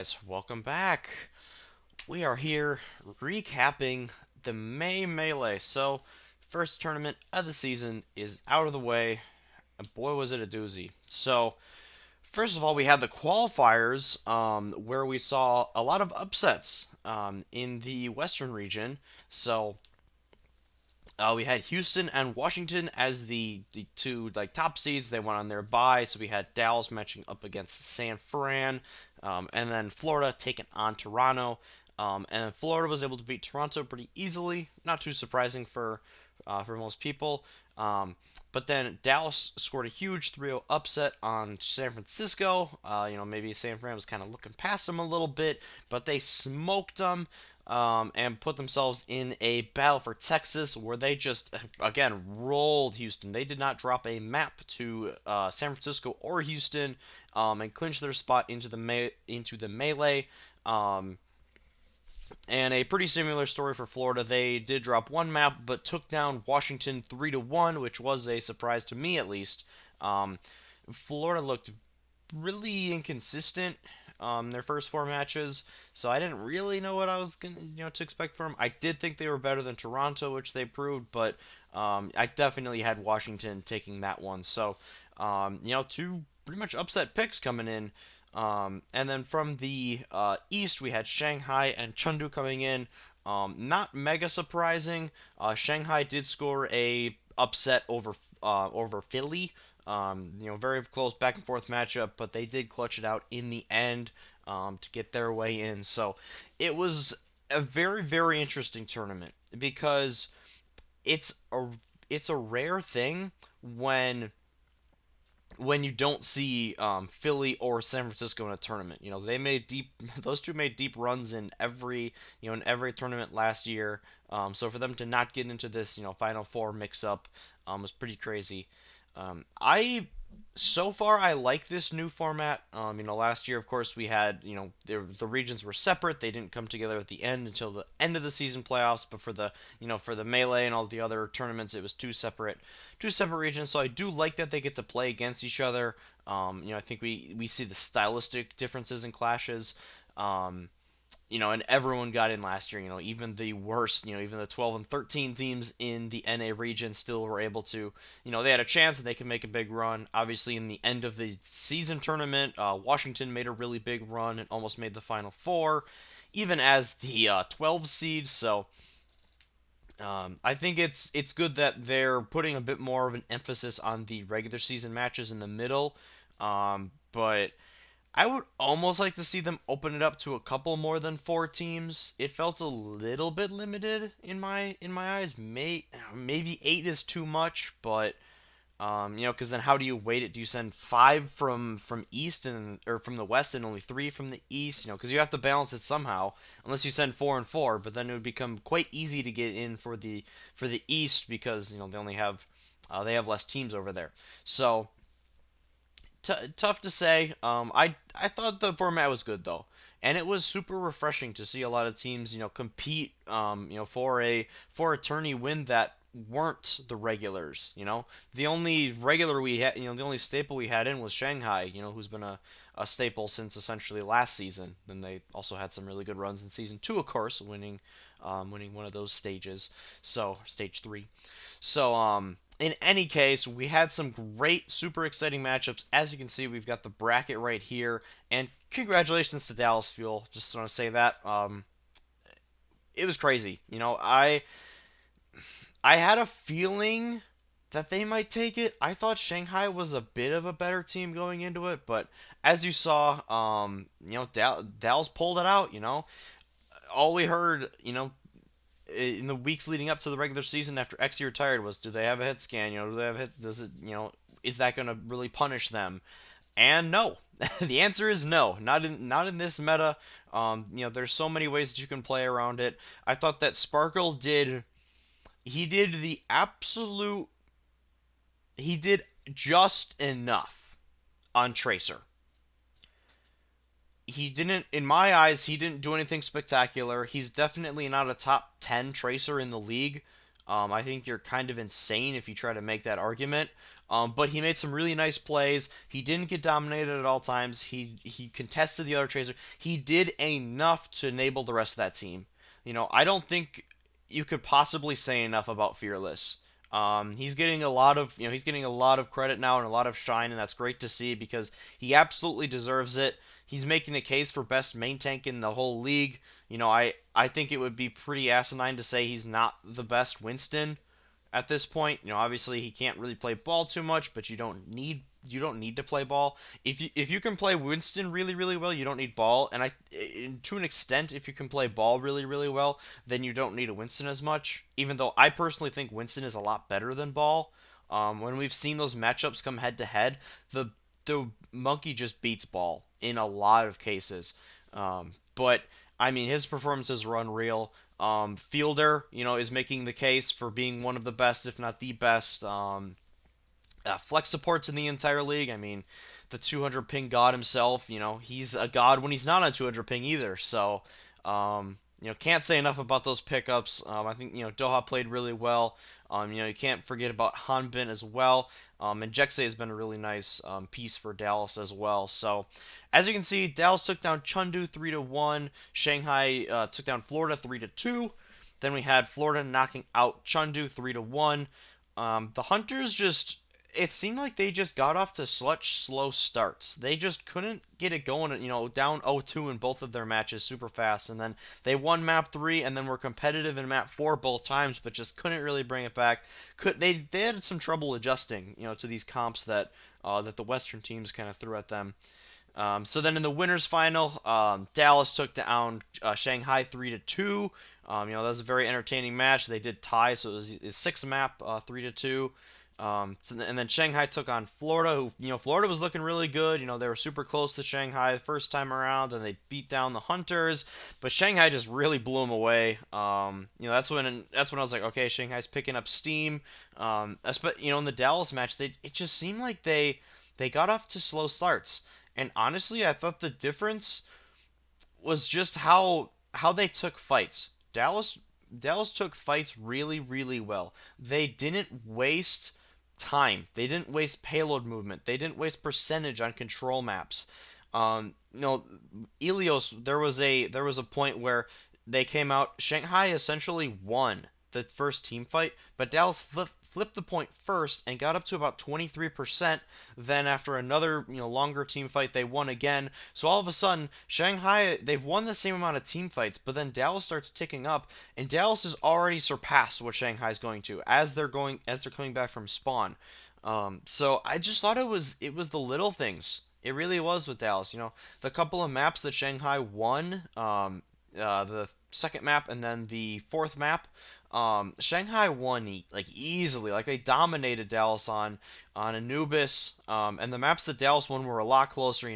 Guys, welcome back. We are here recapping the May Melee. So, first tournament of the season is out of the way, and boy was it a doozy. So, first of all, we had the qualifiers, where we saw a lot of upsets in the Western region. So, we had Houston and Washington as the two top seeds. They went on their bye, so we had Dallas matching up against San Fran, and then Florida taking on Toronto. And Florida was able to beat Toronto pretty easily, not too surprising for most people. But then Dallas scored a huge 3-0 upset on San Francisco. Maybe San Fran was kind of looking past them a little bit, but they smoked them and put themselves in a battle for Texas where they just, again, rolled Houston. They did not drop a map to San Francisco or Houston and clinched their spot into the melee. And a pretty similar story for Florida. They did drop one map, but took down Washington 3-1, which was a surprise to me at least. Um, Florida looked really inconsistent their first four matches, so I didn't really know what I was to expect from them. I did think they were better than Toronto, which they proved, but I definitely had Washington taking that one. So two pretty much upset picks coming in. And then from the East, we had Shanghai and Chengdu coming in. Not mega surprising. Shanghai did score a upset over Philly. Very close back and forth matchup, but they did clutch it out in the end to get their way in. So it was a very, very interesting tournament because it's a it's a rare thing when you don't see Philly or San Francisco in a tournament. They made deep; those two made deep runs in every tournament last year. So for them to not get into this Final Four mix-up was pretty crazy. I so far I like this new format. Last year, of course, we had the regions were separate; they didn't come together at the end until the end of the season playoffs. But for the melee and all the other tournaments, it was two separate regions. So I do like that they get to play against each other. I think we see the stylistic differences and clashes. And everyone got in last year. Even the worst, even the 12 and 13 teams in the NA region still were able to, they had a chance and they could make a big run. Obviously, in the end of the season tournament, Washington made a really big run and almost made the Final Four, even as the 12 seed. So I think it's good that they're putting a bit more of an emphasis on the regular season matches in the middle. But I would almost like to see them open it up to a couple more than four teams. It felt a little bit limited in my eyes. Maybe eight is too much, but because then how do you weight it? Do you send five from East or from the West and only three from the East? Because you have to balance it somehow. Unless you send four and four, but then it would become quite easy to get in for the East because they have less teams over there. So tough to say. I thought the format was good though, and it was super refreshing to see a lot of teams compete for a tourney win that weren't the regulars. The only regular we had, the only staple we had in was Shanghai. Who's been a staple since essentially last season. Then they also had some really good runs in season two, of course, winning one of those stages. So stage three. So in any case, we had some great, super exciting matchups. As you can see, we've got the bracket right here, and congratulations to Dallas Fuel. Just want to say that it was crazy. I had a feeling that they might take it. I thought Shanghai was a bit of a better team going into it, but as you saw, Dallas pulled it out. All we heard, in the weeks leading up to the regular season after XE retired was, do they have a hit scan? Do they have a hit? Does it? Is that going to really punish them? And no, the answer is no. Not in this meta. There's so many ways that you can play around it. I thought that Sparkle did. He did the absolute. He did just enough on Tracer. He didn't, in my eyes, he didn't do anything spectacular. He's definitely not a top 10 tracer in the league. I think you're kind of insane if you try to make that argument. But he made some really nice plays. He didn't get dominated at all times. He contested the other chaser. He did enough to enable the rest of that team. I don't think you could possibly say enough about Fearless. He's getting a lot of he's getting a lot of credit now and a lot of shine, and that's great to see because he absolutely deserves it. He's making the case for best main tank in the whole league. I think it would be pretty asinine to say he's not the best Winston at this point. Obviously he can't really play ball too much, but you don't need to play ball. If you can play Winston really really well, you don't need ball. And to an extent, if you can play ball really really well, then you don't need a Winston as much. Even though I personally think Winston is a lot better than ball. When we've seen those matchups come head to head, the monkey just beats ball in a lot of cases. But I mean, his performances were unreal. Fielder, is making the case for being one of the best, if not the best, flex supports in the entire league. I mean, the 200 ping god himself, he's a god when he's not on 200 ping either. So, can't say enough about those pickups. I think, Doha played really well. You can't forget about Hanbin as well. And Jexay has been a really nice piece for Dallas as well. So, as you can see, Dallas took down Chengdu 3-1. Shanghai took down Florida 3-2. Then we had Florida knocking out Chengdu 3-1. The Hunters just it seemed like they just got off to such slow starts. They just couldn't get it going, down 0-2 in both of their matches super fast. And then they won map 3 and then were competitive in map 4 both times, but just couldn't really bring it back. They had some trouble adjusting, to these comps that the Western teams kind of threw at them. So then in the winners final, Dallas took down Shanghai 3-2. That was a very entertaining match. They did tie, so it was a 6 map 3-2. And then Shanghai took on Florida, who, Florida was looking really good. They were super close to Shanghai the first time around. Then they beat down the Hunters, but Shanghai just really blew them away. That's when I was like, okay, Shanghai's picking up steam. In the Dallas match, it just seemed like they got off to slow starts. And honestly, I thought the difference was just how they took fights. Dallas took fights really, really well. They didn't waste time. They didn't waste payload movement. They didn't waste percentage on control maps. Ilios, there was a point where they came out. Shanghai essentially won the first team fight, but Dallas flipped the point first and got up to about 23%. Then after another longer team fight, they won again. So all of a sudden, Shanghai, they've won the same amount of team fights, but then Dallas starts ticking up, and Dallas has already surpassed what Shanghai's going to as they're coming back from spawn. So I just thought it was the little things. It really was with Dallas. The couple of maps that Shanghai won, the second map and then the fourth map. Shanghai won easily. Like they dominated Dallas on Anubis. And the maps that Dallas won were a lot closer.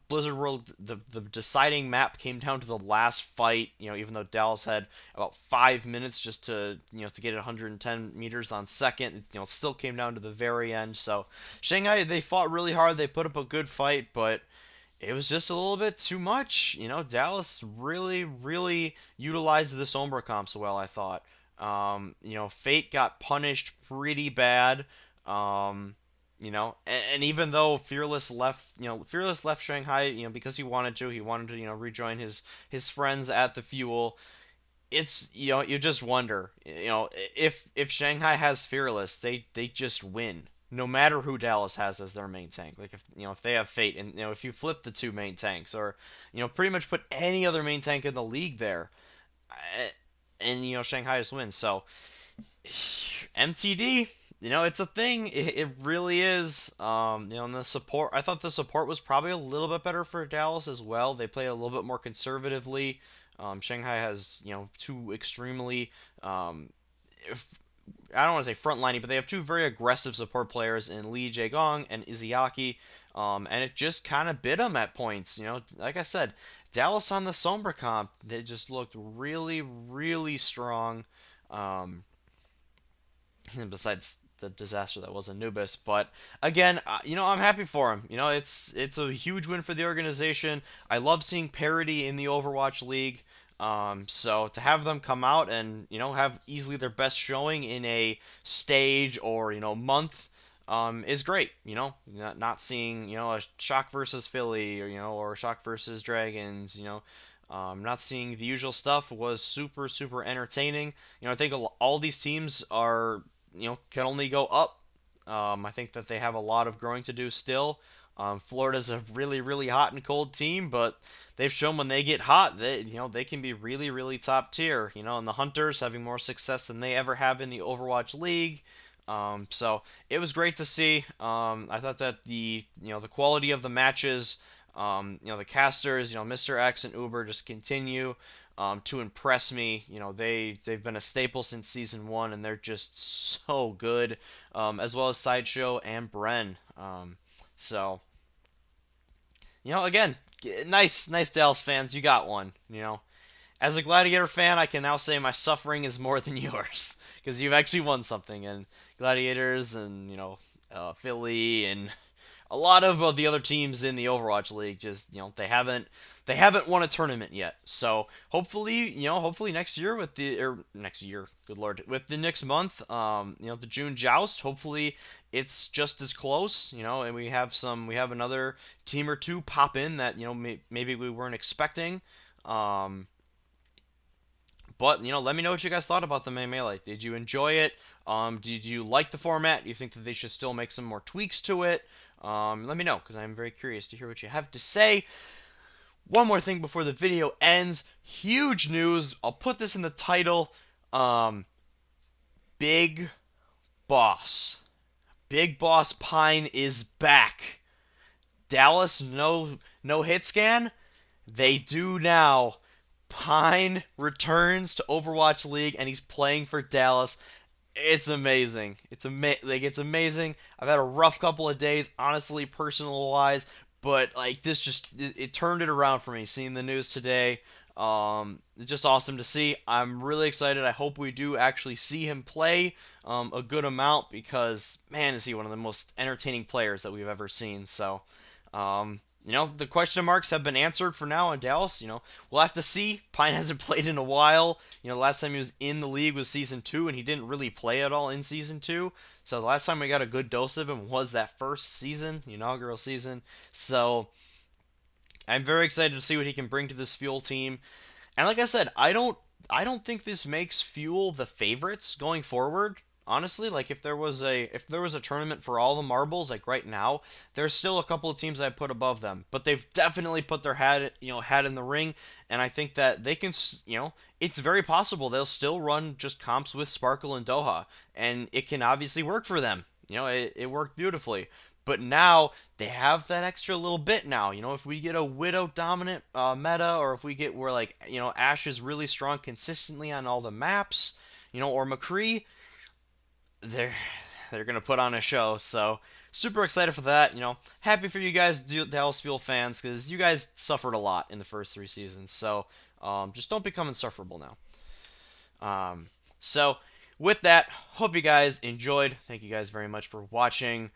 Blizzard World, the deciding map came down to the last fight. Even though Dallas had about 5 minutes just to get 110 meters on second, it still came down to the very end. So Shanghai, they fought really hard. They put up a good fight, but it was just a little bit too much. Dallas really, really utilized the Sombra comp so well, I thought. Fate got punished pretty bad. And even though Fearless left Shanghai, because he wanted to rejoin his friends at the fuel. It's you just wonder, if Shanghai has Fearless, they just win no matter who Dallas has as their main tank. Like if they have Fate and if you flip the two main tanks or pretty much put any other main tank in the league there, and Shanghai just wins. So MTD, it's a thing. It really is. And the support, I thought the support was probably a little bit better for Dallas as well. They play a little bit more conservatively. Shanghai has two extremely I don't want to say frontlining, but they have two very aggressive support players in Lee Jaegong and Izayaki. And it just kind of bit them at points. Like I said, Dallas on the Sombra comp, they just looked really, really strong. Besides the disaster that was Anubis, but again, I'm happy for him. It's a huge win for the organization. I love seeing parity in the Overwatch League. So to have them come out and have easily their best showing in a stage or month, is great. Not seeing a Shock versus Philly, or Shock versus Dragons. Not seeing the usual stuff was super super entertaining. I think all these teams are can only go up. I think that they have a lot of growing to do still. Florida's a really really hot and cold team, but they've shown when they get hot, they can be really really top tier. And the Hunters having more success than they ever have in the Overwatch League. So it was great to see. I thought that the quality of the matches, the casters, Mr. X and Uber just continue to impress me. They've been a staple since season one, and they're just so good, as well as Sideshow and Bren. So again, nice Dallas fans, you got one. As a Gladiator fan, I can now say my suffering is more than yours because you've actually won something. And Gladiators and Philly and a lot of the other teams in the Overwatch League just they haven't won a tournament yet. So hopefully next year next year, good lord, with the next month, the June Joust, hopefully it's just as close, and we have another team or two pop in that maybe we weren't expecting. But let me know what you guys thought about the Melee. Did you enjoy it? Did you like the format? Do you think that they should still make some more tweaks to it? Let me know because I'm very curious to hear what you have to say. One more thing before the video ends. Huge news. I'll put this in the title. Big Boss. Big Boss Pine is back. Dallas no hit scan. They do now. Pine returns to Overwatch League and he's playing for Dallas. It's amazing. It's amazing. I've had a rough couple of days, honestly, personal wise, but this just it turned it around for me. Seeing the news today, it's just awesome to see. I'm really excited. I hope we do actually see him play a good amount because man, is he one of the most entertaining players that we've ever seen. So, the question marks have been answered for now in Dallas. We'll have to see. Pine hasn't played in a while. The last time he was in the league was season 2, and he didn't really play at all in season 2. So the last time we got a good dose of him was that first season, the inaugural season. So I'm very excited to see what he can bring to this Fuel team. And like I said, I don't think this makes Fuel the favorites going forward. Honestly, if there was a tournament for all the marbles, right now, there's still a couple of teams I'd put above them, but they've definitely put their hat in the ring, and I think that they can, it's very possible they'll still run just comps with Sparkle and Doha, and it can obviously work for them. It worked beautifully. But now they have that extra little bit now. If we get a Widow dominant meta, or if we get where Ashe is really strong consistently on all the maps, or McCree, they're gonna put on a show. So super excited for that. Happy for you guys, Dallas Fuel fans, because you guys suffered a lot in the first 3 seasons. So just don't become insufferable now. So with that, hope you guys enjoyed. Thank you guys very much for watching.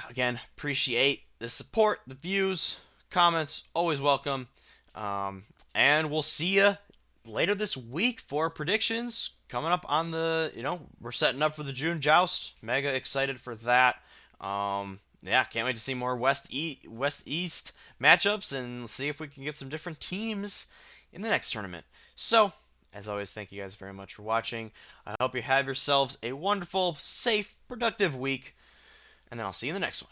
Again, appreciate the support, the views, comments, always welcome. And we'll see you later this week for predictions coming up on we're setting up for the June Joust. Mega excited for that. Yeah, can't wait to see more West East matchups and see if we can get some different teams in the next tournament. So, as always, thank you guys very much for watching. I hope you have yourselves a wonderful, safe, productive week, and then I'll see you in the next one.